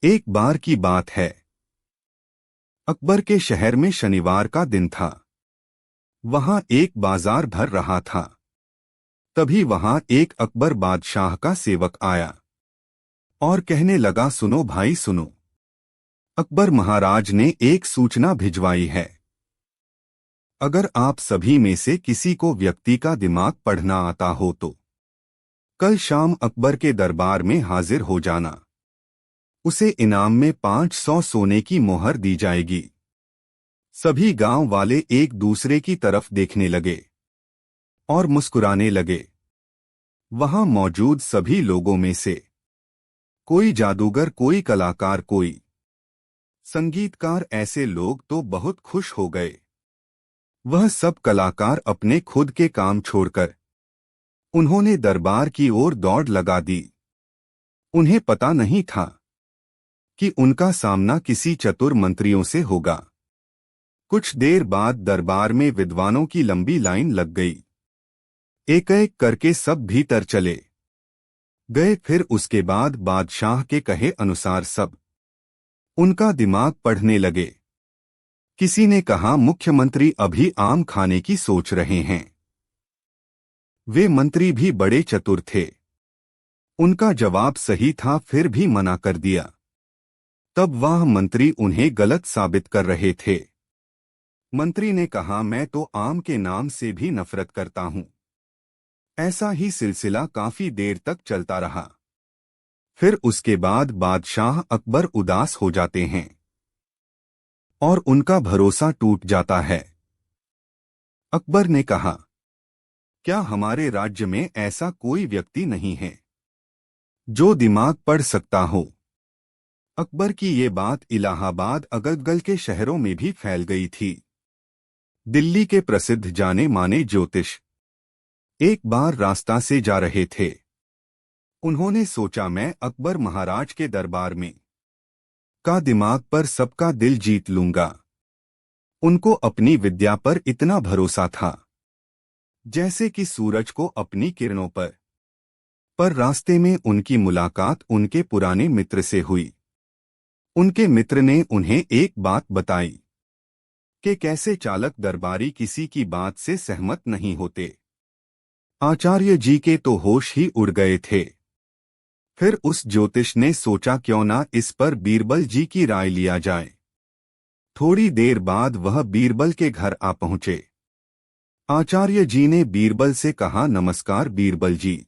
एक बार की बात है। अकबर के शहर में शनिवार का दिन था। वहां एक बाजार भर रहा था। तभी वहां एक अकबर बादशाह का सेवक आया और कहने लगा, सुनो भाई सुनो, अकबर महाराज ने एक सूचना भिजवाई है। अगर आप सभी में से किसी को व्यक्ति का दिमाग पढ़ना आता हो तो कल शाम अकबर के दरबार में हाजिर हो जाना। उसे इनाम में 500 सोने की मोहर दी जाएगी। सभी गांव वाले एक दूसरे की तरफ देखने लगे और मुस्कुराने लगे। वहां मौजूद सभी लोगों में से कोई जादूगर, कोई कलाकार, कोई संगीतकार, ऐसे लोग तो बहुत खुश हो गए। वह सब कलाकार अपने खुद के काम छोड़कर उन्होंने दरबार की ओर दौड़ लगा दी। उन्हें पता नहीं था कि उनका सामना किसी चतुर मंत्रियों से होगा। कुछ देर बाद दरबार में विद्वानों की लंबी लाइन लग गई। एक एक करके सब भीतर चले गए। फिर उसके बाद बादशाह के कहे अनुसार सब उनका दिमाग पढ़ने लगे। किसी ने कहा, मुख्यमंत्री अभी आम खाने की सोच रहे हैं। वे मंत्री भी बड़े चतुर थे। उनका जवाब सही था, फिर भी मना कर दिया। तब वह मंत्री उन्हें गलत साबित कर रहे थे। मंत्री ने कहा, मैं तो आम के नाम से भी नफरत करता हूं। ऐसा ही सिलसिला काफी देर तक चलता रहा। फिर उसके बाद बादशाह अकबर उदास हो जाते हैं और उनका भरोसा टूट जाता है। अकबर ने कहा, क्या हमारे राज्य में ऐसा कोई व्यक्ति नहीं है जो दिमाग पढ़ सकता हो? अकबर की ये बात इलाहाबाद अगल-बगल के शहरों में भी फैल गई थी। दिल्ली के प्रसिद्ध जाने माने ज्योतिष एक बार रास्ता से जा रहे थे। उन्होंने सोचा, मैं अकबर महाराज के दरबार में का दिमाग पर सबका दिल जीत लूंगा। उनको अपनी विद्या पर इतना भरोसा था जैसे कि सूरज को अपनी किरणों पर रास्ते में उनकी मुलाकात उनके पुराने मित्र से हुई। उनके मित्र ने उन्हें एक बात बताई कि कैसे चालक दरबारी किसी की बात से सहमत नहीं होते। आचार्य जी के तो होश ही उड़ गए थे। फिर उस ज्योतिष ने सोचा, क्यों ना इस पर बीरबल जी की राय लिया जाए। थोड़ी देर बाद वह बीरबल के घर आ पहुंचे। आचार्य जी ने बीरबल से कहा, नमस्कार बीरबल जी,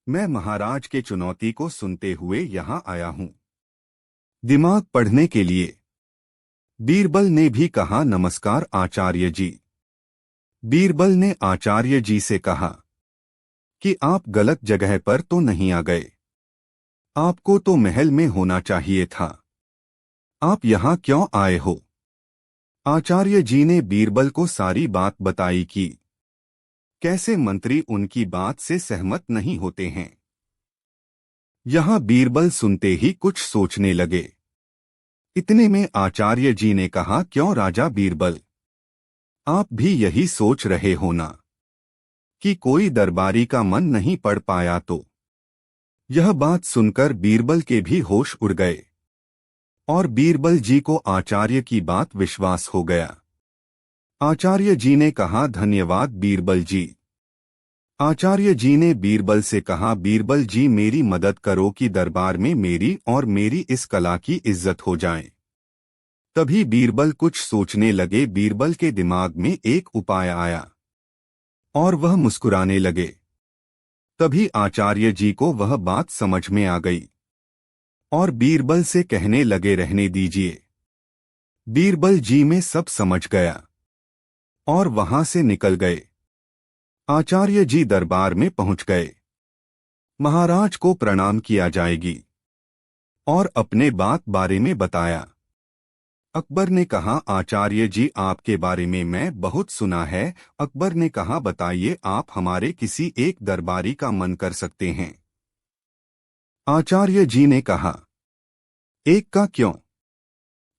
मैं महाराज के चुनौती को सुनते हुए यहाँ आया हूँ दिमाग पढ़ने के लिए। बीरबल ने भी कहा, नमस्कार आचार्य जी। बीरबल ने आचार्य जी से कहा कि आप गलत जगह पर तो नहीं आ गए। आपको तो महल में होना चाहिए था। आप यहाँ क्यों आए हो? आचार्य जी ने बीरबल को सारी बात बताई कि कैसे मंत्री उनकी बात से सहमत नहीं होते हैं। यहाँ बीरबल सुनते ही कुछ सोचने लगे। इतने में आचार्य जी ने कहा, क्यों राजा बीरबल, आप भी यही सोच रहे हो ना कि कोई दरबारी का मन नहीं पढ़ पाया? तो यह बात सुनकर बीरबल के भी होश उड़ गए और बीरबल जी को आचार्य की बात विश्वास हो गया। आचार्य जी ने कहा, धन्यवाद बीरबल जी। आचार्य जी ने बीरबल से कहा, बीरबल जी मेरी मदद करो कि दरबार में मेरी और मेरी इस कला की इज्जत हो जाए। तभी बीरबल कुछ सोचने लगे। बीरबल के दिमाग में एक उपाय आया और वह मुस्कुराने लगे। तभी आचार्य जी को वह बात समझ में आ गई और बीरबल से कहने लगे, रहने दीजिए। बीरबल जी में सब समझ गया और वहां से निकल गए। आचार्य जी दरबार में पहुंच गए। महाराज को प्रणाम किया जाएगी और अपने बात बारे में बताया। अकबर ने कहा, आचार्य जी आपके बारे में मैं बहुत सुना है। अकबर ने कहा, बताइए, आप हमारे किसी एक दरबारी का मन कर सकते हैं? आचार्य जी ने कहा, एक का क्यों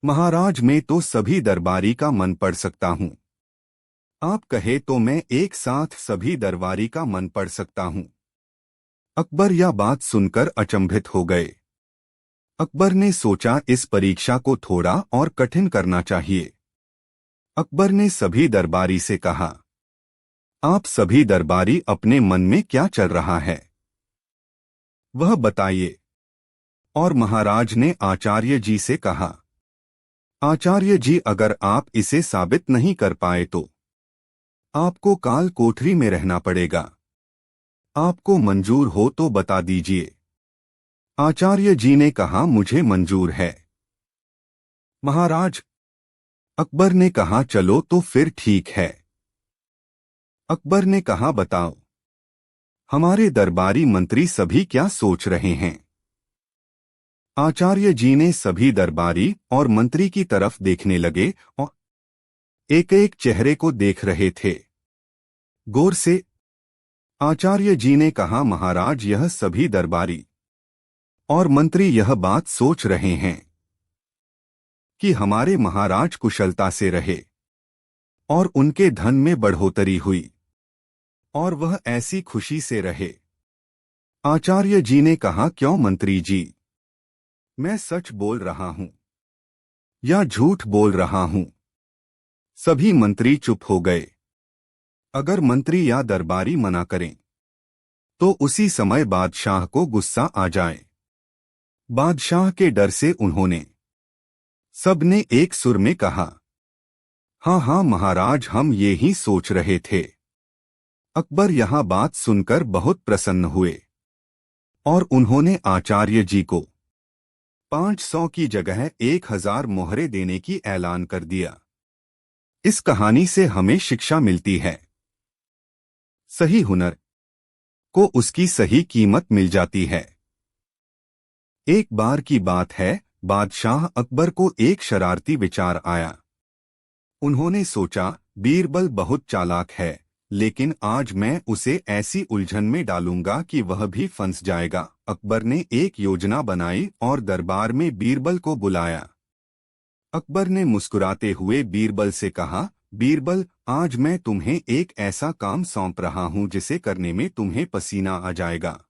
महाराज, मैं तो सभी दरबारी का मन पढ़ सकता हूं। आप कहे तो मैं एक साथ सभी दरबारी का मन पढ़ सकता हूं। अकबर यह बात सुनकर अचंभित हो गए। अकबर ने सोचा इस परीक्षा को थोड़ा और कठिन करना चाहिए। अकबर ने सभी दरबारी से कहा, आप सभी दरबारी अपने मन में क्या चल रहा है वह बताइए। और महाराज ने आचार्य जी से कहा, आचार्य जी अगर आप इसे साबित नहीं कर पाए तो आपको काल कोठरी में रहना पड़ेगा। आपको मंजूर हो तो बता दीजिए। आचार्य जी ने कहा, मुझे मंजूर है महाराज। अकबर ने कहा, चलो तो फिर ठीक है। अकबर ने कहा, बताओ हमारे दरबारी मंत्री सभी क्या सोच रहे हैं। आचार्य जी ने सभी दरबारी और मंत्री की तरफ देखने लगे और एक एक चेहरे को देख रहे थे गौर से। आचार्य जी ने कहा, महाराज यह सभी दरबारी और मंत्री यह बात सोच रहे हैं कि हमारे महाराज कुशलता से रहे और उनके धन में बढ़ोतरी हुई और वह ऐसी खुशी से रहे। आचार्य जी ने कहा, क्यों मंत्री जी, मैं सच बोल रहा हूं या झूठ बोल रहा हूं। सभी मंत्री चुप हो गए। अगर मंत्री या दरबारी मना करें तो उसी समय बादशाह को गुस्सा आ जाए। बादशाह के डर से उन्होंने सबने एक सुर में कहा, हाँ हाँ महाराज, हम ये ही सोच रहे थे। अकबर यह बात सुनकर बहुत प्रसन्न हुए और उन्होंने आचार्य जी को 500 की जगह 1000 मोहरे देने की ऐलान कर दिया। इस कहानी से हमें शिक्षा मिलती है, सही हुनर को उसकी सही कीमत मिल जाती है। एक बार की बात है, बादशाह अकबर को एक शरारती विचार आया। उन्होंने सोचा, बीरबल बहुत चालाक है, लेकिन आज मैं उसे ऐसी उलझन में डालूंगा कि वह भी फंस जाएगा। अकबर ने एक योजना बनाई और दरबार में बीरबल को बुलाया। अकबर ने मुस्कुराते हुए बीरबल से कहा, बीरबल, आज मैं तुम्हें एक ऐसा काम सौंप रहा हूं जिसे करने में तुम्हें पसीना आ जाएगा।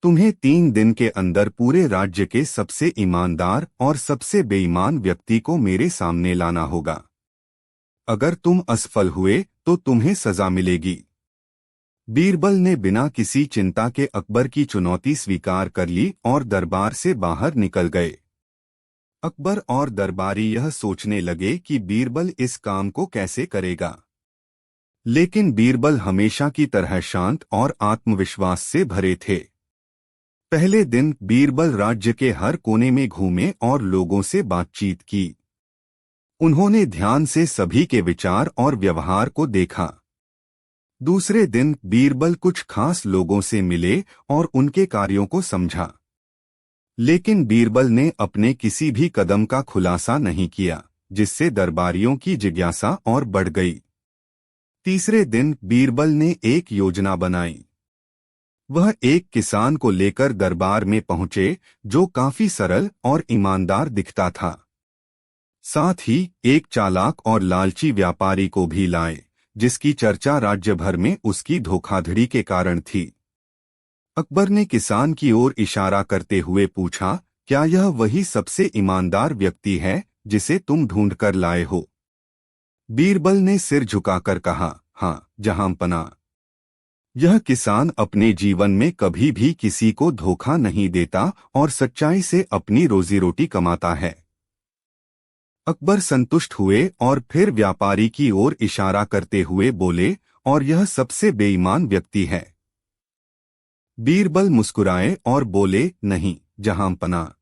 तुम्हें 3 दिन के अंदर पूरे राज्य के सबसे ईमानदार और सबसे बेईमान व्यक्ति को मेरे सामने लाना होगा। अगर तुम असफल हुए तो तुम्हें सजा मिलेगी। बीरबल ने बिना किसी चिंता के अकबर की चुनौती स्वीकार कर ली और दरबार से बाहर निकल गए। अकबर और दरबारी यह सोचने लगे कि बीरबल इस काम को कैसे करेगा। लेकिन बीरबल हमेशा की तरह शांत और आत्मविश्वास से भरे थे। पहले दिन बीरबल राज्य के हर कोने में घूमे और लोगों से बातचीत की। उन्होंने ध्यान से सभी के विचार और व्यवहार को देखा। दूसरे दिन बीरबल कुछ खास लोगों से मिले और उनके कार्यों को समझा। लेकिन बीरबल ने अपने किसी भी कदम का खुलासा नहीं किया, जिससे दरबारियों की जिज्ञासा और बढ़ गई। तीसरे दिन बीरबल ने एक योजना बनाई। वह एक किसान को लेकर दरबार में पहुंचे जो काफी सरल और ईमानदार दिखता था। साथ ही एक चालाक और लालची व्यापारी को भी लाए, जिसकी चर्चा राज्य भर में उसकी धोखाधड़ी के कारण थी। अकबर ने किसान की ओर इशारा करते हुए पूछा, क्या यह वही सबसे ईमानदार व्यक्ति है जिसे तुम ढूंढ कर लाए हो? बीरबल ने सिर झुकाकर कहा, हाँ जहांपनाह। यह किसान अपने जीवन में कभी भी किसी को धोखा नहीं देता और सच्चाई से अपनी रोजी रोटी कमाता है। अकबर संतुष्ट हुए और फिर व्यापारी की ओर इशारा करते हुए बोले, और यह सबसे बेईमान व्यक्ति है? बीरबल मुस्कुराए और बोले, नहीं जहांपनाह,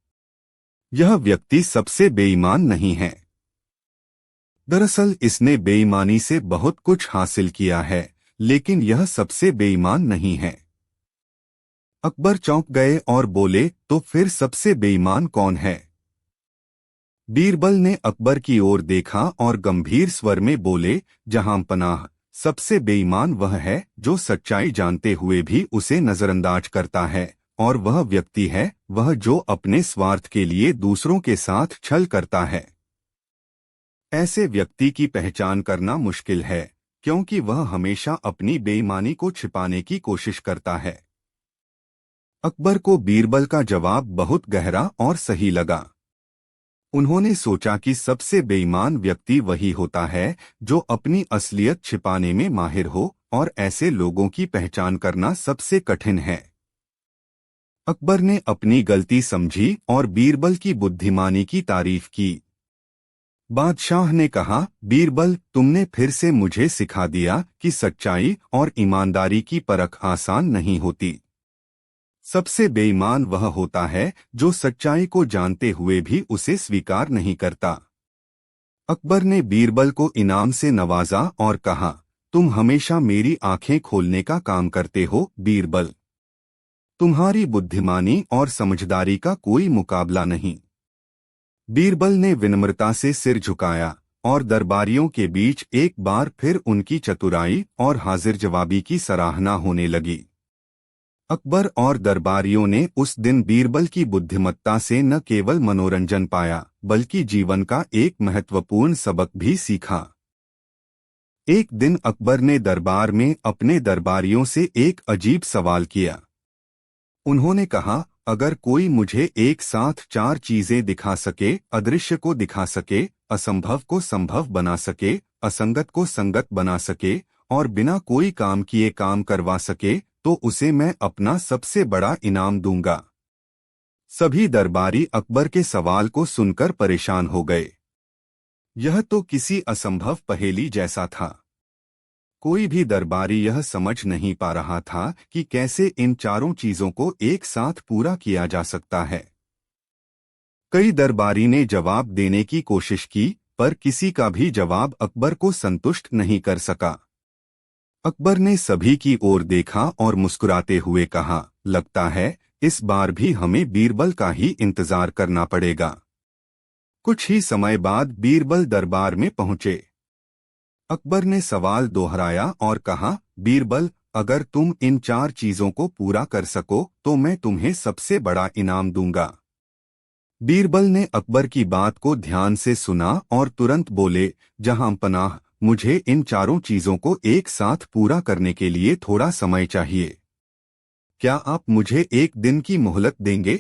यह व्यक्ति सबसे बेईमान नहीं है। दरअसल इसने बेईमानी से बहुत कुछ हासिल किया है, लेकिन यह सबसे बेईमान नहीं है। अकबर चौंक गए और बोले, तो फिर सबसे बेईमान कौन है? बीरबल ने अकबर की ओर देखा और गंभीर स्वर में बोले, जहांपनाह, सबसे बेईमान वह है जो सच्चाई जानते हुए भी उसे नजरअंदाज करता है, और वह व्यक्ति है वह जो अपने स्वार्थ के लिए दूसरों के साथ छल करता है। ऐसे व्यक्ति की पहचान करना मुश्किल है, क्योंकि वह हमेशा अपनी बेईमानी को छिपाने की कोशिश करता है। अकबर को बीरबल का जवाब बहुत गहरा और सही लगा। उन्होंने सोचा कि सबसे बेईमान व्यक्ति वही होता है जो अपनी असलियत छिपाने में माहिर हो, और ऐसे लोगों की पहचान करना सबसे कठिन है। अकबर ने अपनी गलती समझी और बीरबल की बुद्धिमानी की तारीफ की। बादशाह ने कहा, बीरबल, तुमने फिर से मुझे सिखा दिया कि सच्चाई और ईमानदारी की परख आसान नहीं होती। सबसे बेईमान वह होता है जो सच्चाई को जानते हुए भी उसे स्वीकार नहीं करता। अकबर ने बीरबल को इनाम से नवाजा और कहा, तुम हमेशा मेरी आंखें खोलने का काम करते हो बीरबल। तुम्हारी बुद्धिमानी और समझदारी का कोई मुकाबला नहीं। बीरबल ने विनम्रता से सिर झुकाया और दरबारियों के बीच एक बार फिर उनकी चतुराई और हाजिर जवाबी की सराहना होने लगी। अकबर और दरबारियों ने उस दिन बीरबल की बुद्धिमत्ता से न केवल मनोरंजन पाया बल्कि जीवन का एक महत्वपूर्ण सबक भी सीखा। एक दिन अकबर ने दरबार में अपने दरबारियों से एक अजीब सवाल किया। उन्होंने कहा, अगर कोई मुझे एक साथ 4 चीजें दिखा सके, अदृश्य को दिखा सके, असंभव को संभव बना सके, असंगत को संगत बना सके और बिना कोई काम किए काम करवा सके, तो उसे मैं अपना सबसे बड़ा इनाम दूंगा। सभी दरबारी अकबर के सवाल को सुनकर परेशान हो गए। यह तो किसी असंभव पहेली जैसा था। कोई भी दरबारी यह समझ नहीं पा रहा था कि कैसे इन 4 चीजों को एक साथ पूरा किया जा सकता है। कई दरबारी ने जवाब देने की कोशिश की, पर किसी का भी जवाब अकबर को संतुष्ट नहीं कर सका। अकबर ने सभी की ओर देखा और मुस्कुराते हुए कहा, लगता है इस बार भी हमें बीरबल का ही इंतजार करना पड़ेगा। कुछ ही समय बाद बीरबल दरबार में पहुंचे। अकबर ने सवाल दोहराया और कहा, बीरबल, अगर तुम इन 4 चीजों को पूरा कर सको तो मैं तुम्हें सबसे बड़ा इनाम दूंगा। बीरबल ने अकबर की बात को ध्यान से सुना और तुरंत बोले, जहां पनाह, मुझे इन 4 चीजों को एक साथ पूरा करने के लिए थोड़ा समय चाहिए। क्या आप मुझे एक दिन की मोहलत देंगे?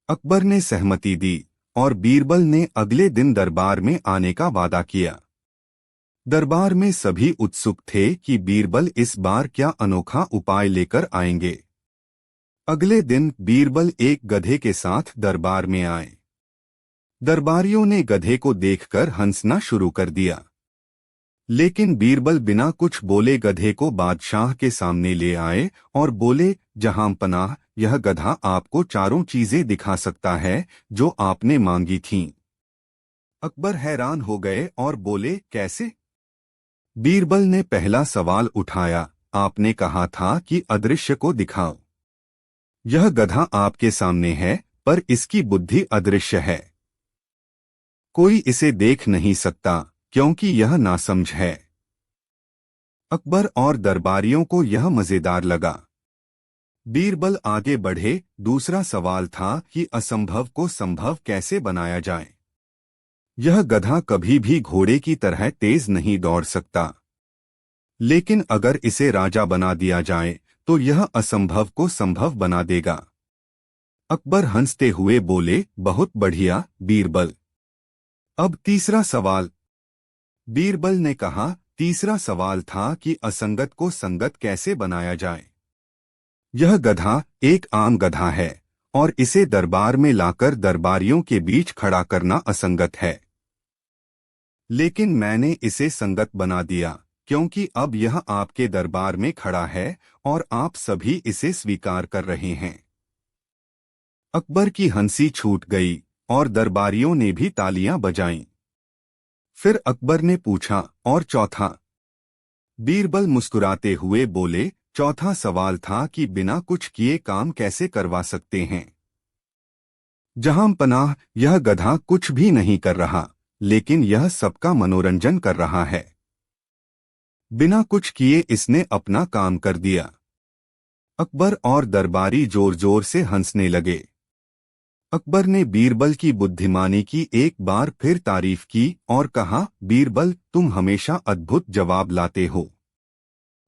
अकबर ने सहमति दी और बीरबल ने अगले दिन दरबार में आने का वादा किया। दरबार में सभी उत्सुक थे कि बीरबल इस बार क्या अनोखा उपाय लेकर आएंगे। अगले दिन बीरबल एक गधे के साथ दरबार में आए। दरबारियों ने गधे को देखकर हंसना शुरू कर दिया, लेकिन बीरबल बिना कुछ बोले गधे को बादशाह के सामने ले आए और बोले, जहां पनाह, यह गधा आपको 4 चीजें दिखा सकता है जो आपने मांगी थीं। अकबर हैरान हो गए और बोले, कैसे? बीरबल ने पहला सवाल उठाया, आपने कहा था कि अदृश्य को दिखाओ। यह गधा आपके सामने है, पर इसकी बुद्धि अदृश्य है। कोई इसे देख नहीं सकता क्योंकि यह नासमझ है। अकबर और दरबारियों को यह मजेदार लगा। बीरबल आगे बढ़े। दूसरा सवाल था कि असंभव को संभव कैसे बनाया जाए। यह गधा कभी भी घोड़े की तरह तेज नहीं दौड़ सकता, लेकिन अगर इसे राजा बना दिया जाए तो यह असंभव को संभव बना देगा। अकबर हंसते हुए बोले, बहुत बढ़िया बीरबल। अब तीसरा सवाल। बीरबल ने कहा, तीसरा सवाल था कि असंगत को संगत कैसे बनाया जाए। यह गधा एक आम गधा है और इसे दरबार में लाकर दरबारियों के बीच खड़ा करना असंगत है, लेकिन मैंने इसे संगत बना दिया क्योंकि अब यह आपके दरबार में खड़ा है और आप सभी इसे स्वीकार कर रहे हैं। अकबर की हंसी छूट गई और दरबारियों ने भी तालियां बजाईं। फिर अकबर ने पूछा, और चौथा? बीरबल मुस्कुराते हुए बोले, चौथा सवाल था कि बिना कुछ किए काम कैसे करवा सकते हैं। जहां पनाह, यह गधा कुछ भी नहीं कर रहा, लेकिन यह सबका मनोरंजन कर रहा है। बिना कुछ किए इसने अपना काम कर दिया। अकबर और दरबारी जोर जोर से हंसने लगे। अकबर ने बीरबल की बुद्धिमानी की एक बार फिर तारीफ की और कहा, बीरबल, तुम हमेशा अद्भुत जवाब लाते हो।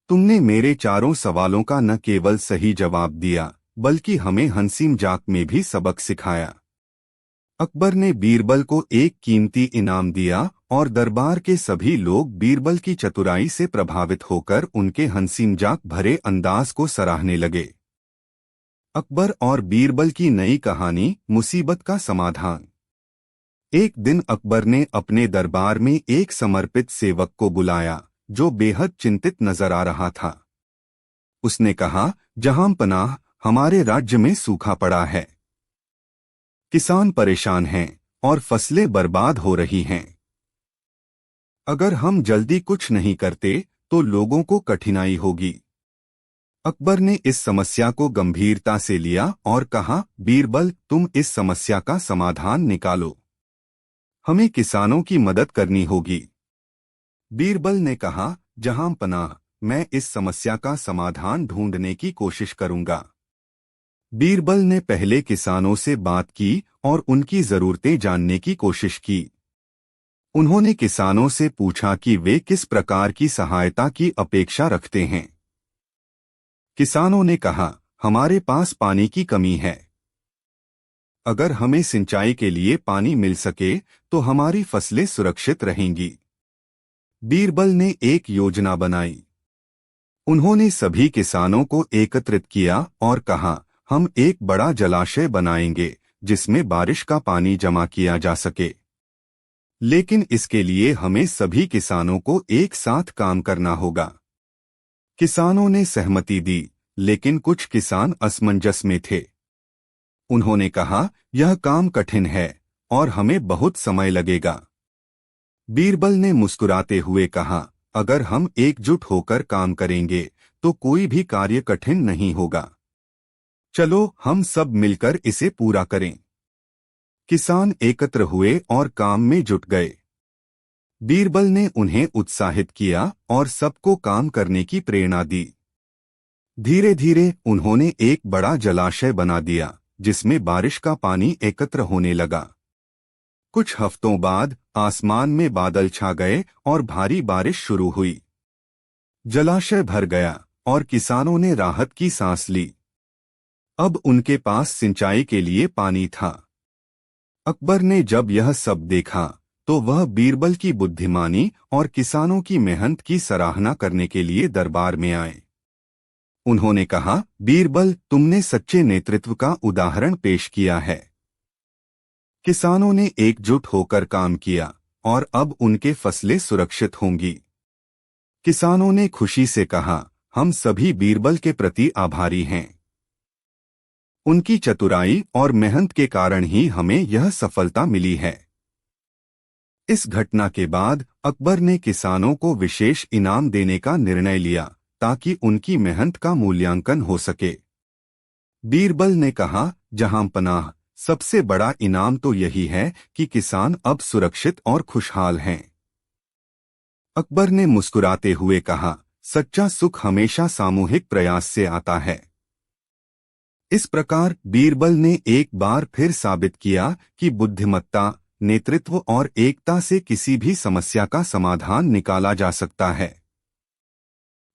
तुमने मेरे 4 सवालों का न केवल सही जवाब दिया, बल्कि हमें हंसी मजाक में भी सबक सिखाया। अकबर ने बीरबल को एक कीमती इनाम दिया और दरबार के सभी लोग बीरबल की चतुराई से प्रभावित होकर उनके हंसी मजाक भरे अंदाज को सराहने लगे। अकबर और बीरबल की नई कहानी, मुसीबत का समाधान। एक दिन अकबर ने अपने दरबार में एक समर्पित सेवक को बुलाया जो बेहद चिंतित नजर आ रहा था। उसने कहा, जहां पनाह, हमारे राज्य में सूखा पड़ा है। किसान परेशान हैं और फसलें बर्बाद हो रही हैं। अगर हम जल्दी कुछ नहीं करते तो लोगों को कठिनाई होगी। अकबर ने इस समस्या को गंभीरता से लिया और कहा, बीरबल, तुम इस समस्या का समाधान निकालो। हमें किसानों की मदद करनी होगी। बीरबल ने कहा, जहां पनाह, मैं इस समस्या का समाधान ढूंढने की कोशिश करूंगा। बीरबल ने पहले किसानों से बात की और उनकी जरूरतें जानने की कोशिश की। उन्होंने किसानों से पूछा कि वे किस प्रकार की सहायता की अपेक्षा रखते हैं। किसानों ने कहा, हमारे पास पानी की कमी है। अगर हमें सिंचाई के लिए पानी मिल सके तो हमारी फसलें सुरक्षित रहेंगी। बीरबल ने एक योजना बनाई। उन्होंने सभी किसानों को एकत्रित किया और कहा, हम एक बड़ा जलाशय बनाएंगे जिसमें बारिश का पानी जमा किया जा सके। लेकिन इसके लिए हमें सभी किसानों को एक साथ काम करना होगा। किसानों ने सहमति दी, लेकिन कुछ किसान असमंजस में थे। उन्होंने कहा, यह काम कठिन है और हमें बहुत समय लगेगा। बीरबल ने मुस्कुराते हुए कहा, अगर हम एकजुट होकर काम करेंगे तो कोई भी कार्य कठिन नहीं होगा। चलो हम सब मिलकर इसे पूरा करें। किसान एकत्र हुए और काम में जुट गए। बीरबल ने उन्हें उत्साहित किया और सबको काम करने की प्रेरणा दी। धीरे धीरे उन्होंने एक बड़ा जलाशय बना दिया जिसमें बारिश का पानी एकत्र होने लगा। कुछ हफ्तों बाद आसमान में बादल छा गए और भारी बारिश शुरू हुई। जलाशय भर गया और किसानों ने राहत की सांस ली। अब उनके पास सिंचाई के लिए पानी था। अकबर ने जब यह सब देखा तो वह बीरबल की बुद्धिमानी और किसानों की मेहनत की सराहना करने के लिए दरबार में आए। उन्होंने कहा, बीरबल, तुमने सच्चे नेतृत्व का उदाहरण पेश किया है। किसानों ने एकजुट होकर काम किया और अब उनके फसलें सुरक्षित होंगी। किसानों ने खुशी से कहा, हम सभी बीरबल के प्रति आभारी हैं। उनकी चतुराई और मेहनत के कारण ही हमें यह सफलता मिली है। इस घटना के बाद अकबर ने किसानों को विशेष इनाम देने का निर्णय लिया ताकि उनकी मेहनत का मूल्यांकन हो सके। बीरबल ने कहा, जहां पनाह, सबसे बड़ा इनाम तो यही है कि किसान अब सुरक्षित और खुशहाल हैं। अकबर ने मुस्कुराते हुए कहा, सच्चा सुख हमेशा सामूहिक प्रयास से आता है। इस प्रकार बीरबल ने एक बार फिर साबित किया कि बुद्धिमत्ता, नेतृत्व और एकता से किसी भी समस्या का समाधान निकाला जा सकता है।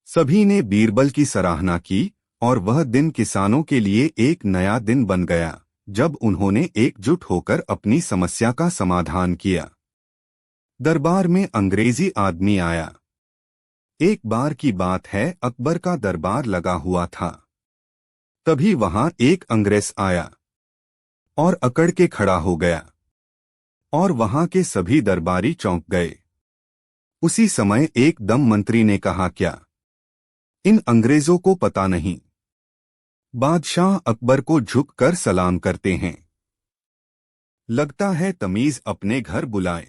सभी ने बीरबल की सराहना की और वह दिन किसानों के लिए एक नया दिन बन गया जब उन्होंने एकजुट होकर अपनी समस्या का समाधान किया। दरबार में अंग्रेजी आदमी आया। एक बार की बात है, अकबर का दरबार लगा हुआ था। तभी वहां एक अंग्रेज आया और अकड़ के खड़ा हो गया और वहां के सभी दरबारी चौंक गए। उसी समय एकदम मंत्री ने कहा, क्या इन अंग्रेजों को पता नहीं? बादशाह अकबर को झुककर सलाम करते हैं। लगता है तमीज अपने घर बुलाए।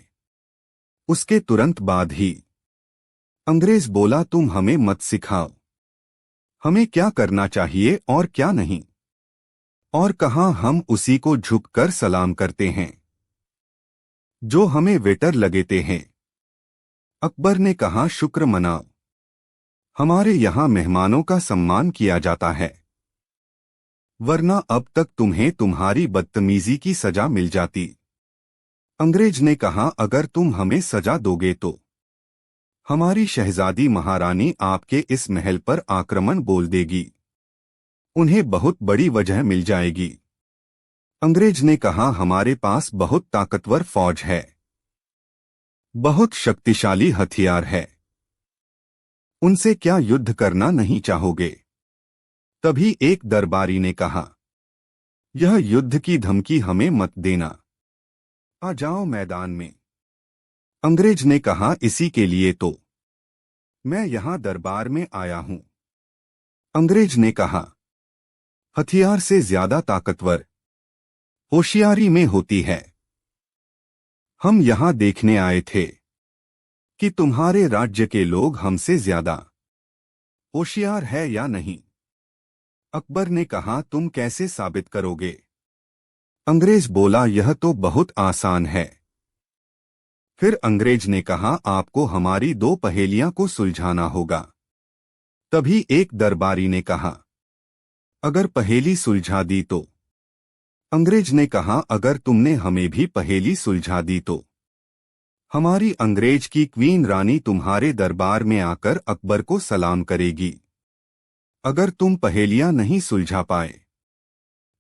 उसके तुरंत बाद ही अंग्रेज बोला, तुम हमें मत सिखाओ। हमें क्या करना चाहिए और क्या नहीं, और कहाँ हम उसी को झुककर सलाम करते हैं जो हमें वेटर लगेते हैं। अकबर ने कहा, शुक्र मनाओ, हमारे यहाँ मेहमानों का सम्मान किया जाता है, वरना अब तक तुम्हें तुम्हारी बदतमीजी की सजा मिल जाती। अंग्रेज ने कहा, अगर तुम हमें सजा दोगे तो हमारी शहजादी महारानी आपके इस महल पर आक्रमण बोल देगी। उन्हें बहुत बड़ी वजह मिल जाएगी। अंग्रेज ने कहा, हमारे पास बहुत ताकतवर फौज है, बहुत शक्तिशाली हथियार है, उनसे क्या युद्ध करना नहीं चाहोगे? तभी एक दरबारी ने कहा, यह युद्ध की धमकी हमें मत देना, आ जाओ मैदान में। अंग्रेज ने कहा, इसी के लिए तो मैं यहां दरबार में आया हूं। अंग्रेज ने कहा, हथियार से ज्यादा ताकतवर होशियारी में होती है। हम यहां देखने आए थे कि तुम्हारे राज्य के लोग हमसे ज्यादा होशियार है या नहीं। अकबर ने कहा, तुम कैसे साबित करोगे? अंग्रेज बोला, यह तो बहुत आसान है। फिर अंग्रेज ने कहा, आपको हमारी दो पहेलियां को सुलझाना होगा। तभी एक दरबारी ने कहा, अगर पहेली सुलझा दी तो? अंग्रेज ने कहा, अगर तुमने हमें भी पहेली सुलझा दी तो हमारी अंग्रेज की क्वीन रानी तुम्हारे दरबार में आकर अकबर को सलाम करेगी। अगर तुम पहेलियां नहीं सुलझा पाए,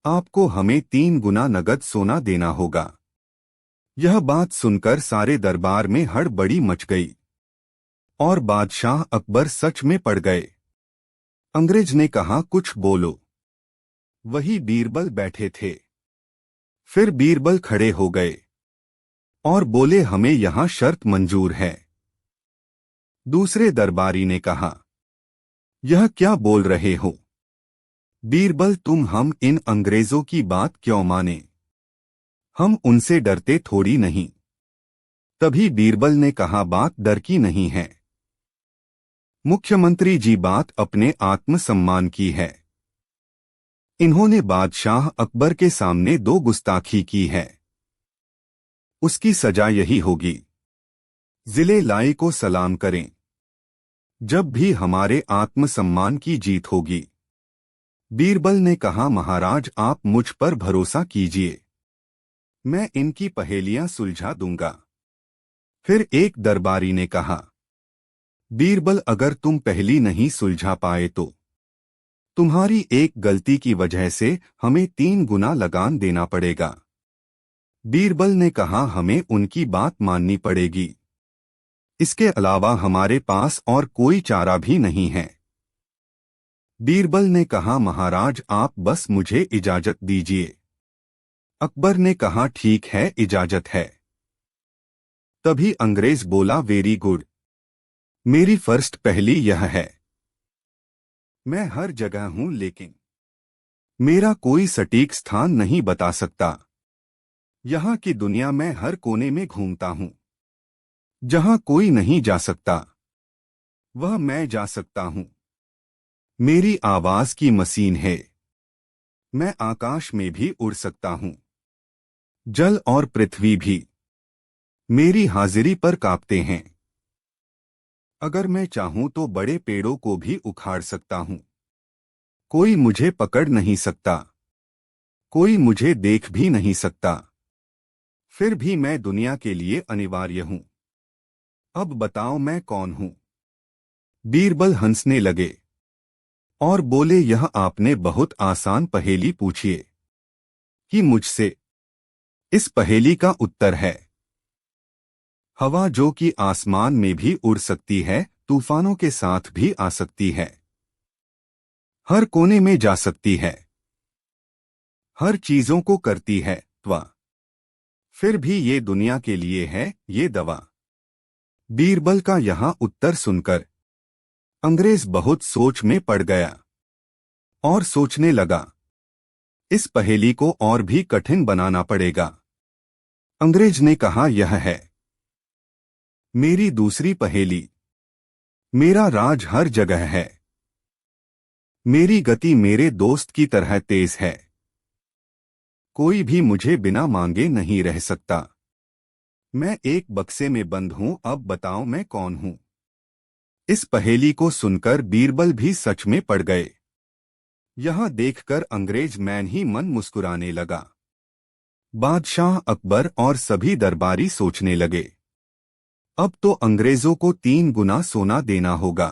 आपको हमें 3 गुना नगद सोना देना होगा। यह बात सुनकर सारे दरबार में हड़बड़ी मच गई और बादशाह अकबर सच में पड़ गए। अंग्रेज ने कहा, कुछ बोलो। वही बीरबल बैठे थे। फिर बीरबल खड़े हो गए और बोले, हमें यहां शर्त मंजूर है। दूसरे दरबारी ने कहा, यह क्या बोल रहे हो बीरबल, हम इन अंग्रेजों की बात क्यों माने? हम उनसे डरते थोड़ी नहीं। तभी बीरबल ने कहा, बात डर की नहीं है मुख्यमंत्री जी, बात अपने आत्मसम्मान की है। इन्होंने बादशाह अकबर के सामने 2 गुस्ताखी की है, उसकी सजा यही होगी। जिले लाई को सलाम करें। जब भी हमारे आत्मसम्मान की जीत होगी। बीरबल ने कहा, महाराज आप मुझ पर भरोसा कीजिए, मैं इनकी पहेलियां सुलझा दूंगा। फिर एक दरबारी ने कहा, बीरबल अगर तुम पहेली नहीं सुलझा पाए तो तुम्हारी एक गलती की वजह से हमें 3 गुना लगान देना पड़ेगा। बीरबल ने कहा, हमें उनकी बात माननी पड़ेगी, इसके अलावा हमारे पास और कोई चारा भी नहीं है। बीरबल ने कहा, महाराज आप बस मुझे इजाजत दीजिए। अकबर ने कहा, ठीक है, इजाजत है। तभी अंग्रेज बोला, वेरी गुड। मेरी फर्स्ट पहेली यह है, मैं हर जगह हूं लेकिन मेरा कोई सटीक स्थान नहीं बता सकता। यहां की दुनिया में हर कोने में घूमता हूं, जहां कोई नहीं जा सकता वह मैं जा सकता हूं। मेरी आवाज की मशीन है, मैं आकाश में भी उड़ सकता हूं, जल और पृथ्वी भी मेरी हाजिरी पर कांपते हैं। अगर मैं चाहूं तो बड़े पेड़ों को भी उखाड़ सकता हूं, कोई मुझे पकड़ नहीं सकता, कोई मुझे देख भी नहीं सकता। फिर भी मैं दुनिया के लिए अनिवार्य हूं। अब बताओ मैं कौन हूं? बीरबल हंसने लगे और बोले, यह आपने बहुत आसान पहेली पूछी है कि मुझसे। इस पहेली का उत्तर है हवा, जो कि आसमान में भी उड़ सकती है, तूफानों के साथ भी आ सकती है, हर कोने में जा सकती है, हर चीजों को करती है त्वा। फिर भी ये दुनिया के लिए है ये दवा। बीरबल का यहां उत्तर सुनकर अंग्रेज बहुत सोच में पड़ गया और सोचने लगा, इस पहेली को और भी कठिन बनाना पड़ेगा। अंग्रेज ने कहा, यह है मेरी दूसरी पहेली। मेरा राज हर जगह है, मेरी गति मेरे दोस्त की तरह तेज है, कोई भी मुझे बिना मांगे नहीं रह सकता। मैं एक बक्से में बंद हूं, अब बताओ मैं कौन हूं? इस पहेली को सुनकर बीरबल भी सच में पड़ गए। यह देखकर अंग्रेज मैन ही मन मुस्कुराने लगा। बादशाह अकबर और सभी दरबारी सोचने लगे, अब तो अंग्रेजों को 3 गुना सोना देना होगा।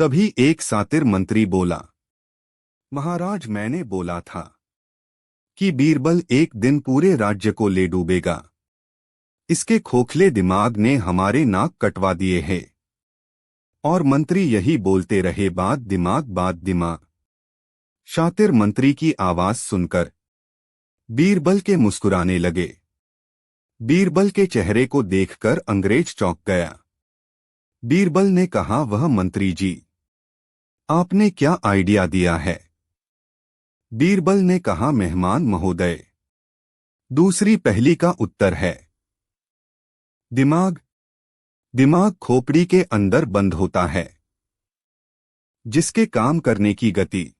तभी एक सातिर मंत्री बोला, महाराज, मैंने बोला था कि बीरबल एक दिन पूरे राज्य को ले डूबेगा। इसके खोखले दिमाग ने हमारे नाक कटवा दिए हैं। और मंत्री यही बोलते रहे, बात दिमाग। शातिर मंत्री की आवाज सुनकर बीरबल के मुस्कुराने लगे। बीरबल के चेहरे को देखकर अंग्रेज चौंक गया। बीरबल ने कहा, वह मंत्री जी, आपने क्या आइडिया दिया है? बीरबल ने कहा, मेहमान महोदय, दूसरी पहेली का उत्तर है दिमाग। दिमाग खोपड़ी के अंदर बंद होता है, जिसके काम करने की गति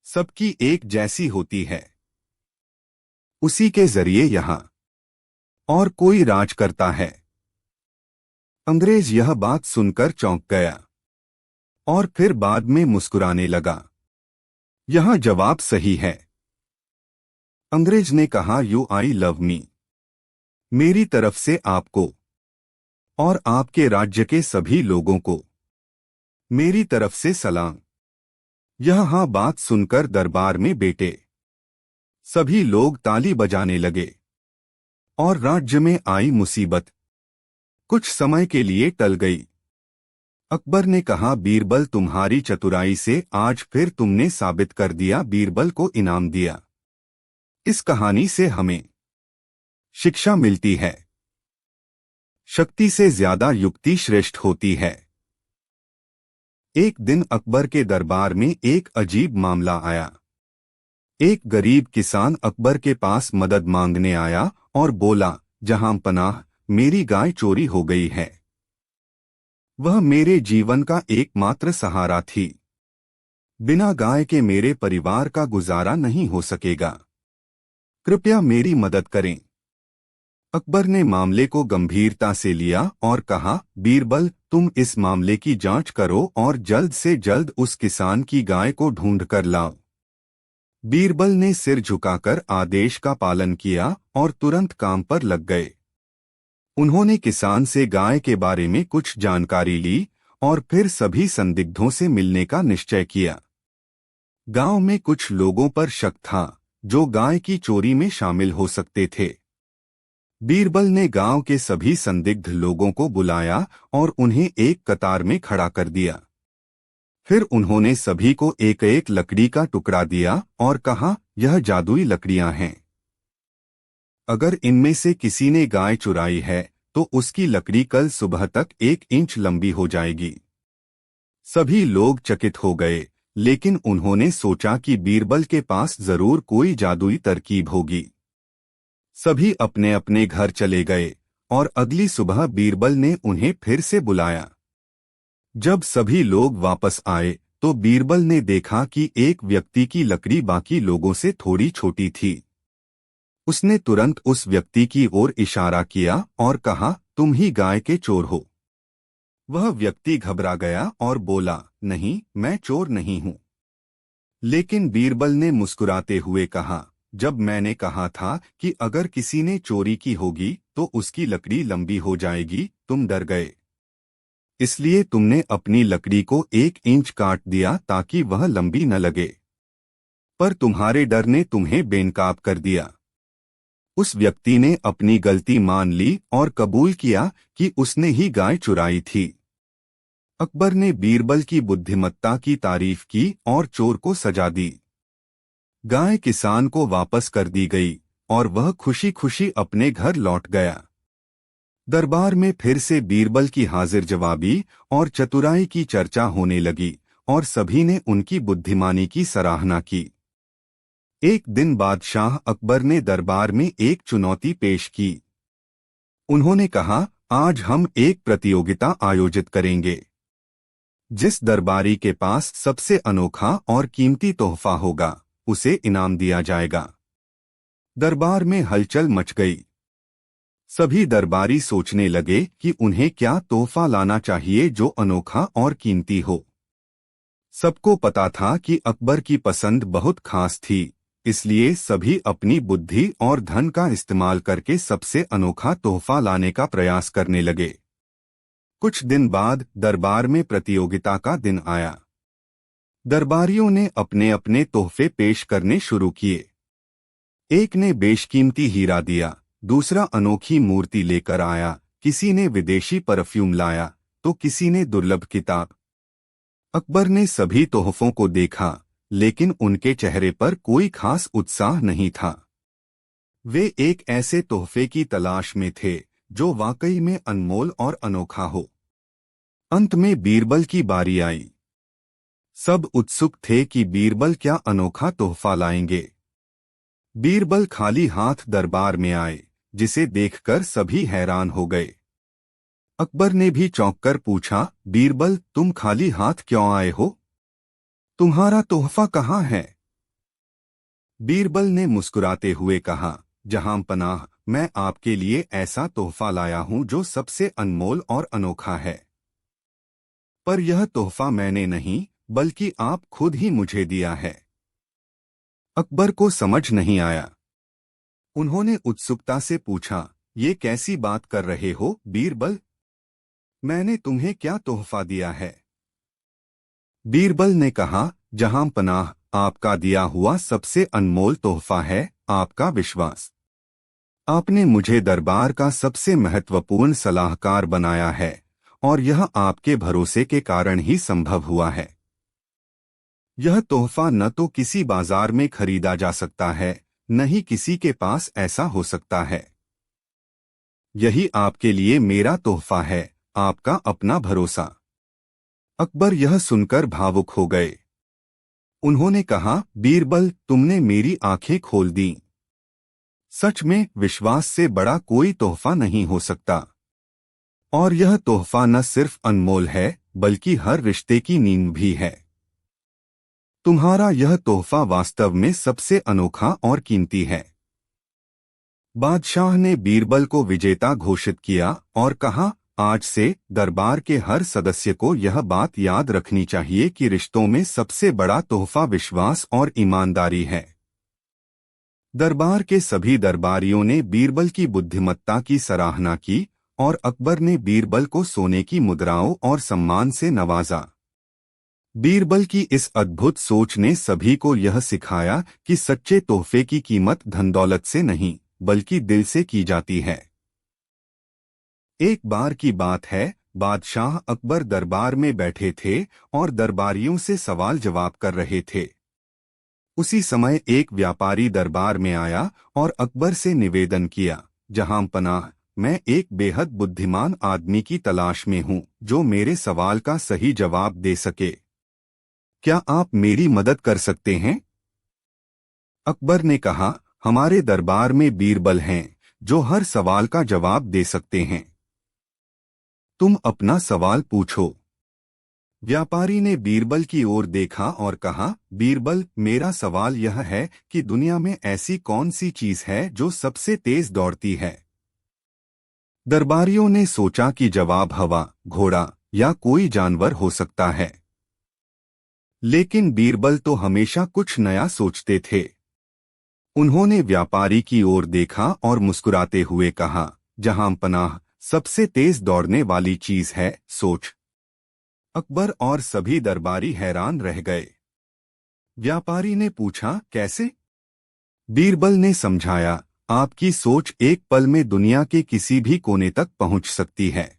सबकी एक जैसी होती है। उसी के जरिए यहां और कोई राज करता है। अंग्रेज यह बात सुनकर चौंक गया और फिर बाद में मुस्कुराने लगा। यह जवाब सही है। अंग्रेज ने कहा, यू आई लव मी। मेरी तरफ से आपको और आपके राज्य के सभी लोगों को मेरी तरफ से सलाम। यह हाँ बात सुनकर दरबार में बेटे सभी लोग ताली बजाने लगे और राज्य में आई मुसीबत कुछ समय के लिए टल गई। अकबर ने कहा, बीरबल, तुम्हारी चतुराई से आज फिर तुमने साबित कर दिया। बीरबल को इनाम दिया। इस कहानी से हमें शिक्षा मिलती है, शक्ति से ज्यादा युक्ति श्रेष्ठ होती है। एक दिन अकबर के दरबार में एक अजीब मामला आया। एक गरीब किसान अकबर के पास मदद मांगने आया और बोला, जहां पनाह, मेरी गाय चोरी हो गई है। वह मेरे जीवन का एकमात्र सहारा थी। बिना गाय के मेरे परिवार का गुजारा नहीं हो सकेगा। कृपया मेरी मदद करें। अकबर ने मामले को गंभीरता से लिया और कहा, बीरबल, तुम इस मामले की जांच करो और जल्द से जल्द उस किसान की गाय को ढूंढ कर लाओ। बीरबल ने सिर झुकाकर आदेश का पालन किया और तुरंत काम पर लग गए। उन्होंने किसान से गाय के बारे में कुछ जानकारी ली और फिर सभी संदिग्धों से मिलने का निश्चय किया। गांव में कुछ लोगों पर शक था जो गाय की चोरी में शामिल हो सकते थे। बीरबल ने गांव के सभी संदिग्ध लोगों को बुलाया और उन्हें एक कतार में खड़ा कर दिया। फिर उन्होंने सभी को एक एक लकड़ी का टुकड़ा दिया और कहा, यह जादुई लकड़ियां हैं। अगर इनमें से किसी ने गाय चुराई है तो उसकी लकड़ी कल सुबह तक 1 इंच लंबी हो जाएगी। सभी लोग चकित हो गए, लेकिन उन्होंने सोचा कि बीरबल के पास जरूर कोई जादुई तरकीब होगी। सभी अपने अपने घर चले गए और अगली सुबह बीरबल ने उन्हें फिर से बुलाया। जब सभी लोग वापस आए तो बीरबल ने देखा कि एक व्यक्ति की लकड़ी बाकी लोगों से थोड़ी छोटी थी। उसने तुरंत उस व्यक्ति की ओर इशारा किया और कहा, तुम ही गाय के चोर हो। वह व्यक्ति घबरा गया और बोला, नहीं, मैं चोर नहीं हूं। लेकिन बीरबल ने मुस्कुराते हुए कहा, जब मैंने कहा था कि अगर किसी ने चोरी की होगी तो उसकी लकड़ी लंबी हो जाएगी, तुम डर गए। इसलिए तुमने अपनी लकड़ी को 1 इंच काट दिया ताकि वह लंबी न लगे। पर तुम्हारे डर ने तुम्हें बेनकाब कर दिया। उस व्यक्ति ने अपनी गलती मान ली और कबूल किया कि उसने ही गाय चुराई थी। अकबर ने बीरबल की बुद्धिमत्ता की तारीफ की और चोर को सजा दी। गाय किसान को वापस कर दी गई और वह खुशी खुशी अपने घर लौट गया। दरबार में फिर से बीरबल की हाजिर जवाबी और चतुराई की चर्चा होने लगी और सभी ने उनकी बुद्धिमानी की सराहना की। एक दिन बादशाह अकबर ने दरबार में एक चुनौती पेश की। उन्होंने कहा, आज हम एक प्रतियोगिता आयोजित करेंगे। जिस दरबारी के पास सबसे अनोखा और कीमती तोहफा होगा उसे इनाम दिया जाएगा। दरबार में हलचल मच गई। सभी दरबारी सोचने लगे कि उन्हें क्या तोहफा लाना चाहिए जो अनोखा और कीमती हो। सबको पता था कि अकबर की पसंद बहुत खास थी, इसलिए सभी अपनी बुद्धि और धन का इस्तेमाल करके सबसे अनोखा तोहफा लाने का प्रयास करने लगे। कुछ दिन बाद दरबार में प्रतियोगिता का दिन आया। दरबारियों ने अपने अपने तोहफे पेश करने शुरू किए। एक ने बेशकीमती हीरा दिया, दूसरा अनोखी मूर्ति लेकर आया, किसी ने विदेशी परफ्यूम लाया तो किसी ने दुर्लभ किताब। अकबर ने सभी तोहफों को देखा, लेकिन उनके चेहरे पर कोई खास उत्साह नहीं था। वे एक ऐसे तोहफे की तलाश में थे जो वाकई में अनमोल और अनोखा हो। अंत में बीरबल की बारी आई। सब उत्सुक थे कि बीरबल क्या अनोखा तोहफा लाएंगे। बीरबल खाली हाथ दरबार में आए, जिसे देखकर सभी हैरान हो गए। अकबर ने भी चौंककर पूछा, बीरबल तुम खाली हाथ क्यों आए हो? तुम्हारा तोहफा कहाँ है? बीरबल ने मुस्कुराते हुए कहा, जहां पनाह, मैं आपके लिए ऐसा तोहफा लाया हूं जो सबसे अनमोल और अनोखा है। पर यह तोहफा मैंने नहीं, बल्कि आप खुद ही मुझे दिया है। अकबर को समझ नहीं आया। उन्होंने उत्सुकता से पूछा, ये कैसी बात कर रहे हो बीरबल? मैंने तुम्हें क्या तोहफा दिया है? बीरबल ने कहा, जहां पनाह, आपका दिया हुआ सबसे अनमोल तोहफा है आपका विश्वास। आपने मुझे दरबार का सबसे महत्वपूर्ण सलाहकार बनाया है, और यह आपके भरोसे के कारण ही संभव हुआ है। यह तोहफा न तो किसी बाजार में खरीदा जा सकता है, न ही किसी के पास ऐसा हो सकता है। यही आपके लिए मेरा तोहफा है, आपका अपना भरोसा। अकबर यह सुनकर भावुक हो गए। उन्होंने कहा, बीरबल तुमने मेरी आंखें खोल दी। सच में विश्वास से बड़ा कोई तोहफा नहीं हो सकता। और यह तोहफा न सिर्फ अनमोल है, बल्कि हर रिश्ते की नींव भी है। तुम्हारा यह तोहफा वास्तव में सबसे अनोखा और कीमती है। बादशाह ने बीरबल को विजेता घोषित किया और कहा, आज से दरबार के हर सदस्य को यह बात याद रखनी चाहिए कि रिश्तों में सबसे बड़ा तोहफा विश्वास और ईमानदारी है। दरबार के सभी दरबारियों ने बीरबल की बुद्धिमत्ता की सराहना की और अकबर ने बीरबल को सोने की मुद्राओं और सम्मान से नवाजा। बीरबल की इस अद्भुत सोच ने सभी को यह सिखाया कि सच्चे तोहफे की कीमत धन दौलत से नहीं, बल्कि दिल से की जाती है। एक बार की बात है, बादशाह अकबर दरबार में बैठे थे और दरबारियों से सवाल जवाब कर रहे थे। उसी समय एक व्यापारी दरबार में आया और अकबर से निवेदन किया, जहां पनाह, मैं एक बेहद बुद्धिमान आदमी की तलाश में हूं जो मेरे सवाल का सही जवाब दे सके। क्या आप मेरी मदद कर सकते हैं? अकबर ने कहा, हमारे दरबार में बीरबल हैं जो हर सवाल का जवाब दे सकते हैं। तुम अपना सवाल पूछो। व्यापारी ने बीरबल की ओर देखा और कहा, बीरबल मेरा सवाल यह है कि दुनिया में ऐसी कौन सी चीज है जो सबसे तेज दौड़ती है? दरबारियों ने सोचा कि जवाब हवा, घोड़ा या कोई जानवर हो सकता है। लेकिन बीरबल तो हमेशा कुछ नया सोचते थे। उन्होंने व्यापारी की ओर देखा और मुस्कुराते हुए कहा, जहां पनाह, सबसे तेज दौड़ने वाली चीज है सोच। अकबर और सभी दरबारी हैरान रह गए। व्यापारी ने पूछा, कैसे? बीरबल ने समझाया, आपकी सोच एक पल में दुनिया के किसी भी कोने तक पहुंच सकती है।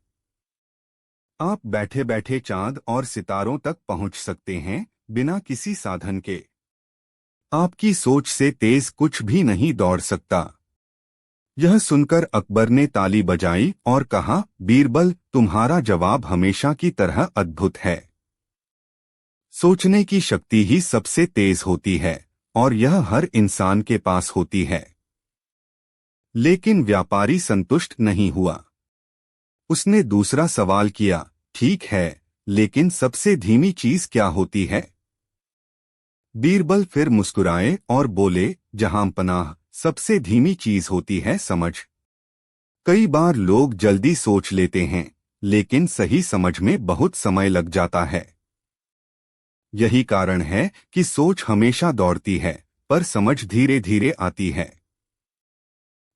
आप बैठे बैठे चांद और सितारों तक पहुंच सकते हैं, बिना किसी साधन के। आपकी सोच से तेज कुछ भी नहीं दौड़ सकता। यह सुनकर अकबर ने ताली बजाई और कहा, बीरबल तुम्हारा जवाब हमेशा की तरह अद्भुत है। सोचने की शक्ति ही सबसे तेज होती है, और यह हर इंसान के पास होती है। लेकिन व्यापारी संतुष्ट नहीं हुआ। उसने दूसरा सवाल किया, ठीक है, लेकिन सबसे धीमी चीज क्या होती है? बीरबल फिर मुस्कुराए और बोले, जहां पनाह, सबसे धीमी चीज होती है समझ। कई बार लोग जल्दी सोच लेते हैं, लेकिन सही समझ में बहुत समय लग जाता है। यही कारण है कि सोच हमेशा दौड़ती है, पर समझ धीरे धीरे आती है।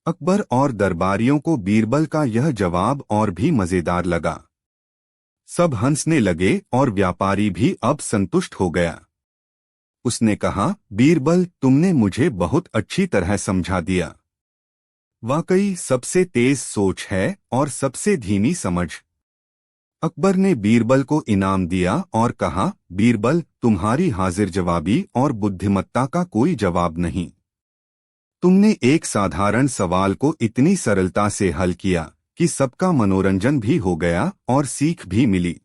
अकबर और दरबारियों को बीरबल का यह जवाब और भी मजेदार लगा। सब हंसने लगे और व्यापारी भी अब संतुष्ट हो गया। उसने कहा, बीरबल, तुमने मुझे बहुत अच्छी तरह समझा दिया। वाकई सबसे तेज सोच है और सबसे धीमी समझ। अकबर ने बीरबल को इनाम दिया और कहा, बीरबल, तुम्हारी हाजिर जवाबी और बुद्धिमत्ता का कोई जवाब नहीं। तुमने एक साधारण सवाल को इतनी सरलता से हल किया कि सबका मनोरंजन भी हो गया और सीख भी मिली।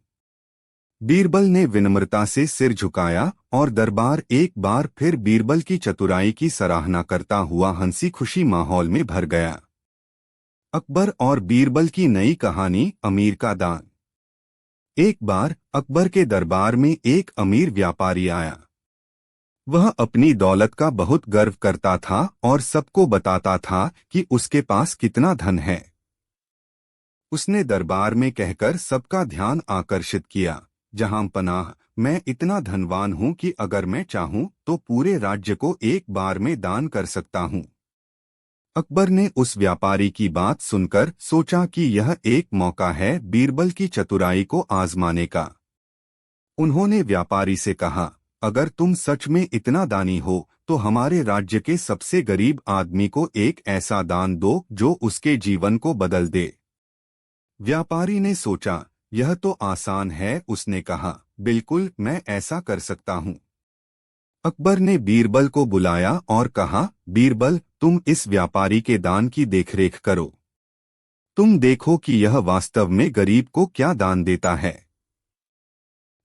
बीरबल ने विनम्रता से सिर झुकाया और दरबार एक बार फिर बीरबल की चतुराई की सराहना करता हुआ हंसी खुशी माहौल में भर गया। अकबर और बीरबल की नई कहानी, अमीर का दान। एक बार अकबर के दरबार में एक अमीर व्यापारी आया। वह अपनी दौलत का बहुत गर्व करता था और सबको बताता था कि उसके पास कितना धन है। उसने दरबार में कहकर सबका ध्यान आकर्षित किया, जहां पनाह, मैं इतना धनवान हूं कि अगर मैं चाहूं तो पूरे राज्य को एक बार में दान कर सकता हूं। अकबर ने उस व्यापारी की बात सुनकर सोचा कि यह एक मौका है बीरबल की चतुराई को आजमाने का। उन्होंने व्यापारी से कहा, अगर तुम सच में इतना दानी हो तो हमारे राज्य के सबसे गरीब आदमी को एक ऐसा दान दो जो उसके जीवन को बदल दे। व्यापारी ने सोचा, यह तो आसान है। उसने कहा, बिल्कुल, मैं ऐसा कर सकता हूँ। अकबर ने बीरबल को बुलाया और कहा, बीरबल, तुम इस व्यापारी के दान की देखरेख करो। तुम देखो कि यह वास्तव में गरीब को क्या दान देता है।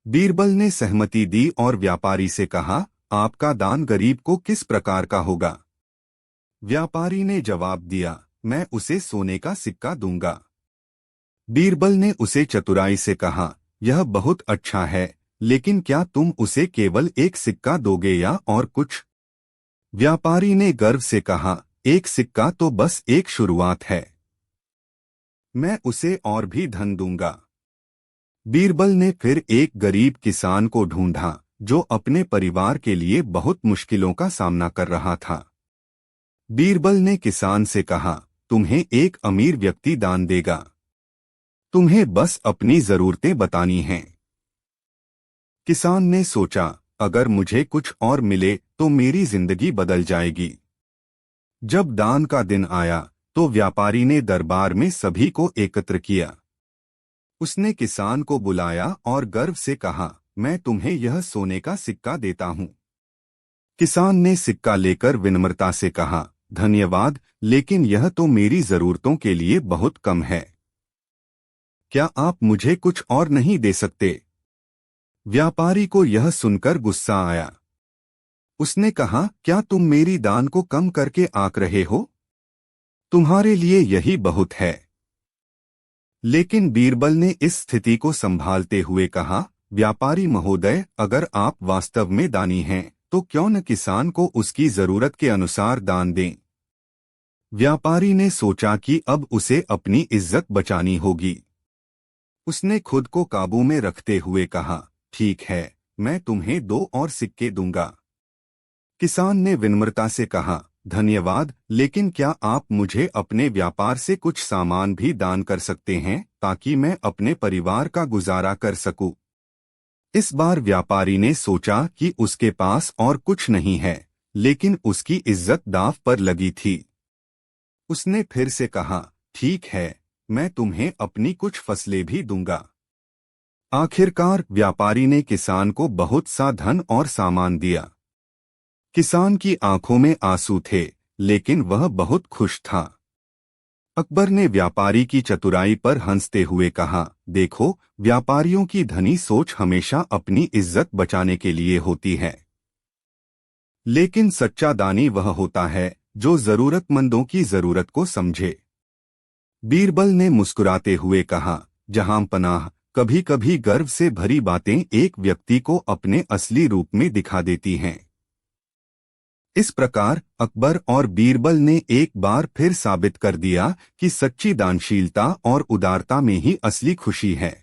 बीरबल ने सहमति दी और व्यापारी से कहा, आपका दान गरीब को किस प्रकार का होगा? व्यापारी ने जवाब दिया, मैं उसे सोने का सिक्का दूंगा। बीरबल ने उसे चतुराई से कहा, यह बहुत अच्छा है, लेकिन क्या तुम उसे केवल एक सिक्का दोगे या और कुछ? व्यापारी ने गर्व से कहा, एक सिक्का तो बस एक शुरुआत है, मैं उसे और भी धन दूंगा। बीरबल ने फिर एक गरीब किसान को ढूंढा जो अपने परिवार के लिए बहुत मुश्किलों का सामना कर रहा था। बीरबल ने किसान से कहा, तुम्हें एक अमीर व्यक्ति दान देगा, तुम्हें बस अपनी जरूरतें बतानी हैं। किसान ने सोचा, अगर मुझे कुछ और मिले तो मेरी जिंदगी बदल जाएगी। जब दान का दिन आया तो व्यापारी ने दरबार में सभी को एकत्र किया। उसने किसान को बुलाया और गर्व से कहा, मैं तुम्हें यह सोने का सिक्का देता हूँ। किसान ने सिक्का लेकर विनम्रता से कहा, धन्यवाद, लेकिन यह तो मेरी जरूरतों के लिए बहुत कम है। क्या आप मुझे कुछ और नहीं दे सकते? व्यापारी को यह सुनकर गुस्सा आया। उसने कहा, क्या तुम मेरी दान को कम करके आंक रहे हो? तुम्हारे लिए यही बहुत है। लेकिन बीरबल ने इस स्थिति को संभालते हुए कहा, व्यापारी महोदय, अगर आप वास्तव में दानी हैं तो क्यों न किसान को उसकी जरूरत के अनुसार दान दें। व्यापारी ने सोचा कि अब उसे अपनी इज्जत बचानी होगी। उसने खुद को काबू में रखते हुए कहा, ठीक है, मैं तुम्हें 2 और सिक्के दूंगा। किसान ने विनम्रता से कहा, धन्यवाद, लेकिन क्या आप मुझे अपने व्यापार से कुछ सामान भी दान कर सकते हैं ताकि मैं अपने परिवार का गुजारा कर सकूं। इस बार व्यापारी ने सोचा कि उसके पास और कुछ नहीं है, लेकिन उसकी इज्जत दांव पर लगी थी। उसने फिर से कहा, ठीक है, मैं तुम्हें अपनी कुछ फसलें भी दूंगा। आखिरकार व्यापारी ने किसान को बहुत सा धन और सामान दिया। किसान की आंखों में आंसू थे, लेकिन वह बहुत खुश था। अकबर ने व्यापारी की चतुराई पर हंसते हुए कहा, देखो, व्यापारियों की धनी सोच हमेशा अपनी इज्जत बचाने के लिए होती है, लेकिन सच्चा दानी वह होता है जो जरूरतमंदों की जरूरत को समझे। बीरबल ने मुस्कुराते हुए कहा, जहां पनाह, कभी कभी गर्व से भरी बातें एक व्यक्ति को अपने असली रूप में दिखा देती हैं। इस प्रकार अकबर और बीरबल ने एक बार फिर साबित कर दिया कि सच्ची दानशीलता और उदारता में ही असली खुशी है।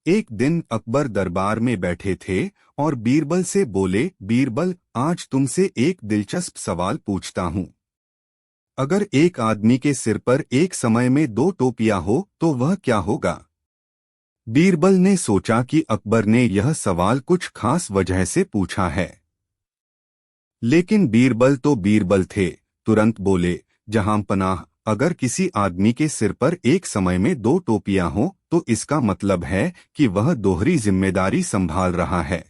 एक दिन अकबर दरबार में बैठे थे और बीरबल से बोले, बीरबल, आज तुमसे एक दिलचस्प सवाल पूछता हूँ। अगर एक आदमी के सिर पर एक समय में 2 टोपियां हो तो वह क्या होगा? बीरबल ने सोचा कि अकबर ने यह सवाल कुछ खास वजह से पूछा है। लेकिन बीरबल तो बीरबल थे, तुरंत बोले, जहांपनाह, अगर किसी आदमी के सिर पर एक समय में 2 टोपियां हों तो इसका मतलब है कि वह दोहरी जिम्मेदारी संभाल रहा है।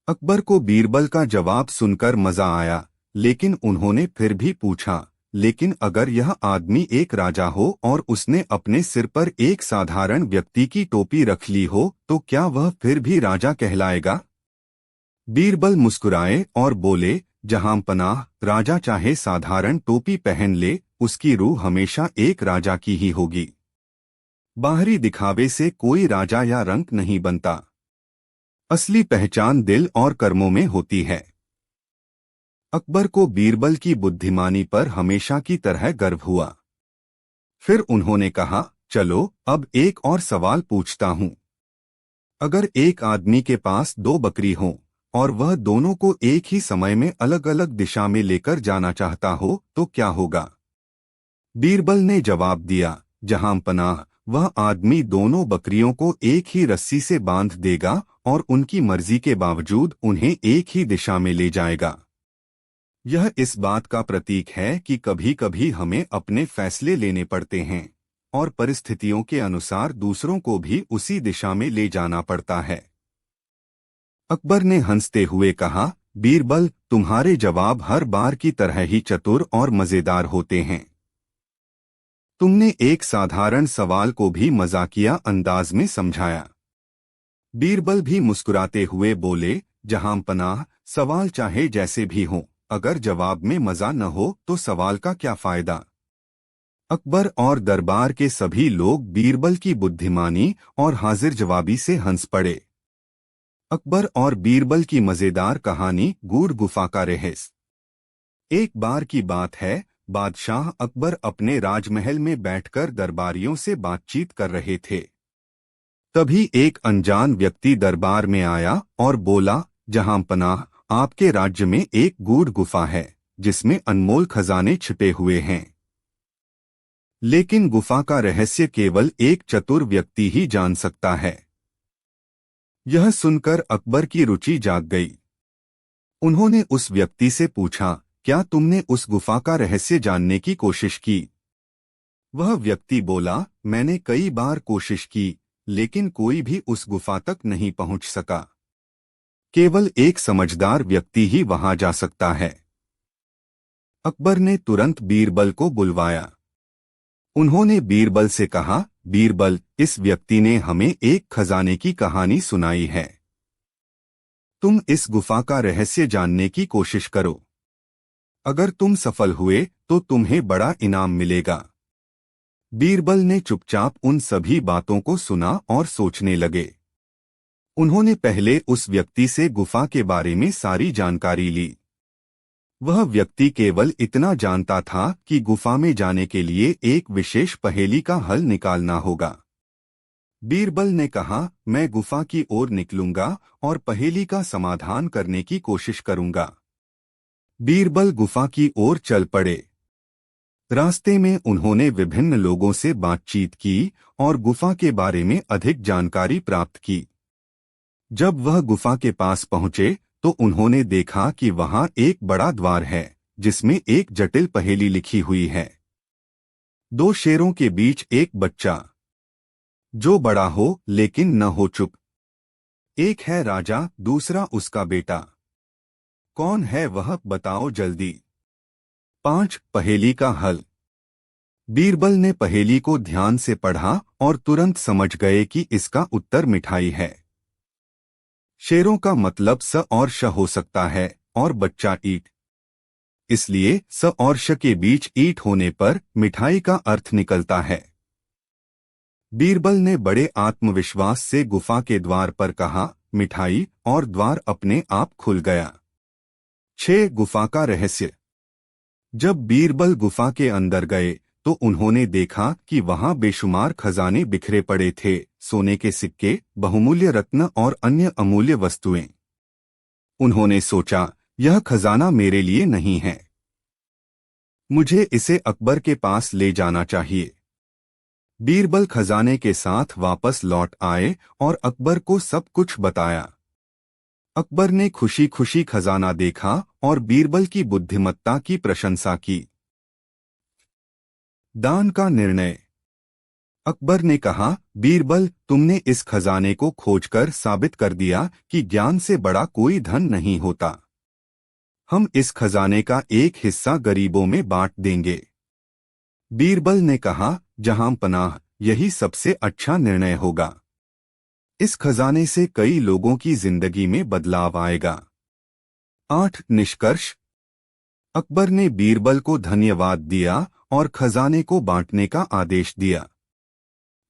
अकबर को बीरबल का जवाब सुनकर मजा आया, लेकिन उन्होंने फिर भी पूछा, लेकिन अगर यह आदमी एक राजा हो और उसने अपने सिर पर एक साधारण व्यक्ति की टोपी रख ली हो तो क्या वह फिर भी राजा कहलाएगा? बीरबल मुस्कुराए और बोले, जहांपनाह, राजा चाहे साधारण टोपी पहन ले, उसकी रूह हमेशा एक राजा की ही होगी। बाहरी दिखावे से कोई राजा या रंक नहीं बनता। असली पहचान दिल और कर्मों में होती है। अकबर को बीरबल की बुद्धिमानी पर हमेशा की तरह गर्व हुआ। फिर उन्होंने कहा, चलो अब एक और सवाल पूछता हूं। अगर एक आदमी के पास 2 बकरी हों और वह दोनों को एक ही समय में अलग अलग दिशा में लेकर जाना चाहता हो तो क्या होगा? बीरबल ने जवाब दिया, जहांपनाह, वह आदमी दोनों बकरियों को एक ही रस्सी से बांध देगा और उनकी मर्जी के बावजूद उन्हें एक ही दिशा में ले जाएगा। यह इस बात का प्रतीक है कि कभी कभी हमें अपने फैसले लेने पड़ते हैं और परिस्थितियों के अनुसार दूसरों को भी उसी दिशा में ले जाना पड़ता है। अकबर ने हंसते हुए कहा, बीरबल, तुम्हारे जवाब हर बार की तरह ही चतुर और मजेदार होते हैं। तुमने एक साधारण सवाल को भी मजाकिया अंदाज में समझाया। बीरबल भी मुस्कुराते हुए बोले, जहांपनाह, सवाल चाहे जैसे भी हो, अगर जवाब में मजा न हो तो सवाल का क्या फायदा? अकबर और दरबार के सभी लोग बीरबल की बुद्धिमानी और हाजिर जवाबी से हंस पड़े। अकबर और बीरबल की मजेदार कहानी, गूढ़ गुफा का रहस्य। एक बार की बात है, बादशाह अकबर अपने राजमहल में बैठकर दरबारियों से बातचीत कर रहे थे। तभी एक अनजान व्यक्ति दरबार में आया और बोला, जहांपनाह, आपके राज्य में एक गूढ़ गुफा है जिसमें अनमोल खजाने छिपे हुए हैं। लेकिन गुफा का रहस्य केवल एक चतुर व्यक्ति ही जान सकता है। यह सुनकर अकबर की रुचि जाग गई। उन्होंने उस व्यक्ति से पूछा, क्या तुमने उस गुफा का रहस्य जानने की कोशिश की? वह व्यक्ति बोला, मैंने कई बार कोशिश की, लेकिन कोई भी उस गुफा तक नहीं पहुंच सका। केवल एक समझदार व्यक्ति ही वहां जा सकता है। अकबर ने तुरंत बीरबल को बुलवाया। उन्होंने बीरबल से कहा, बीरबल, इस व्यक्ति ने हमें एक खजाने की कहानी सुनाई है। तुम इस गुफा का रहस्य जानने की कोशिश करो। अगर तुम सफल हुए तो तुम्हें बड़ा इनाम मिलेगा। बीरबल ने चुपचाप उन सभी बातों को सुना और सोचने लगे। उन्होंने पहले उस व्यक्ति से गुफा के बारे में सारी जानकारी ली। वह व्यक्ति केवल इतना जानता था कि गुफा में जाने के लिए एक विशेष पहेली का हल निकालना होगा। बीरबल ने कहा, मैं गुफा की ओर निकलूंगा और पहेली का समाधान करने की कोशिश करूंगा। बीरबल गुफा की ओर चल पड़े। रास्ते में उन्होंने विभिन्न लोगों से बातचीत की और गुफा के बारे में अधिक जानकारी प्राप्त की। जब वह गुफा के पास पहुंचे तो उन्होंने देखा कि वहां एक बड़ा द्वार है जिसमें एक जटिल पहेली लिखी हुई है। 2 शेरों के बीच एक बच्चा, जो बड़ा हो लेकिन न हो चुप। एक है राजा, दूसरा उसका बेटा। कौन है वह, बताओ जल्दी। 5 पहेली का हल। बीरबल ने पहेली को ध्यान से पढ़ा और तुरंत समझ गए कि इसका उत्तर मिठाई है। शेरों का मतलब स और श हो सकता है और बच्चा ईट। इसलिए स और श के बीच ईट होने पर मिठाई का अर्थ निकलता है। बीरबल ने बड़े आत्मविश्वास से गुफा के द्वार पर कहा, मिठाई, और द्वार अपने आप खुल गया। 6 गुफा का रहस्य। जब बीरबल गुफा के अंदर गए तो उन्होंने देखा कि वहां बेशुमार खजाने बिखरे पड़े थे, सोने के सिक्के, बहुमूल्य रत्न और अन्य अमूल्य वस्तुएं। उन्होंने सोचा, यह खजाना मेरे लिए नहीं है। मुझे इसे अकबर के पास ले जाना चाहिए। बीरबल खजाने के साथ वापस लौट आए और अकबर को सब कुछ बताया। अकबर ने खुशी खुशी खजाना देखा और बीरबल की बुद्धिमत्ता की प्रशंसा की। दान का निर्णय। अकबर ने कहा, बीरबल, तुमने इस खजाने को खोजकर साबित कर दिया कि ज्ञान से बड़ा कोई धन नहीं होता। हम इस खजाने का एक हिस्सा गरीबों में बांट देंगे। बीरबल ने कहा, जहां पनाह, यही सबसे अच्छा निर्णय होगा। इस खजाने से कई लोगों की जिंदगी में बदलाव आएगा। 8 निष्कर्ष। अकबर ने बीरबल को धन्यवाद दिया और खजाने को बांटने का आदेश दिया।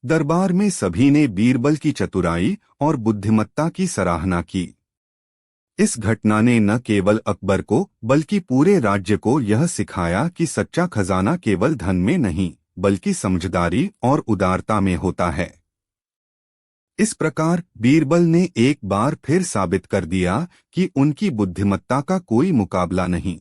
दरबार में सभी ने बीरबल की चतुराई और बुद्धिमत्ता की सराहना की। इस घटना ने न केवल अकबर को बल्कि पूरे राज्य को यह सिखाया कि सच्चा खजाना केवल धन में नहीं बल्कि समझदारी और उदारता में होता है। इस प्रकार बीरबल ने एक बार फिर साबित कर दिया कि उनकी बुद्धिमत्ता का कोई मुकाबला नहीं।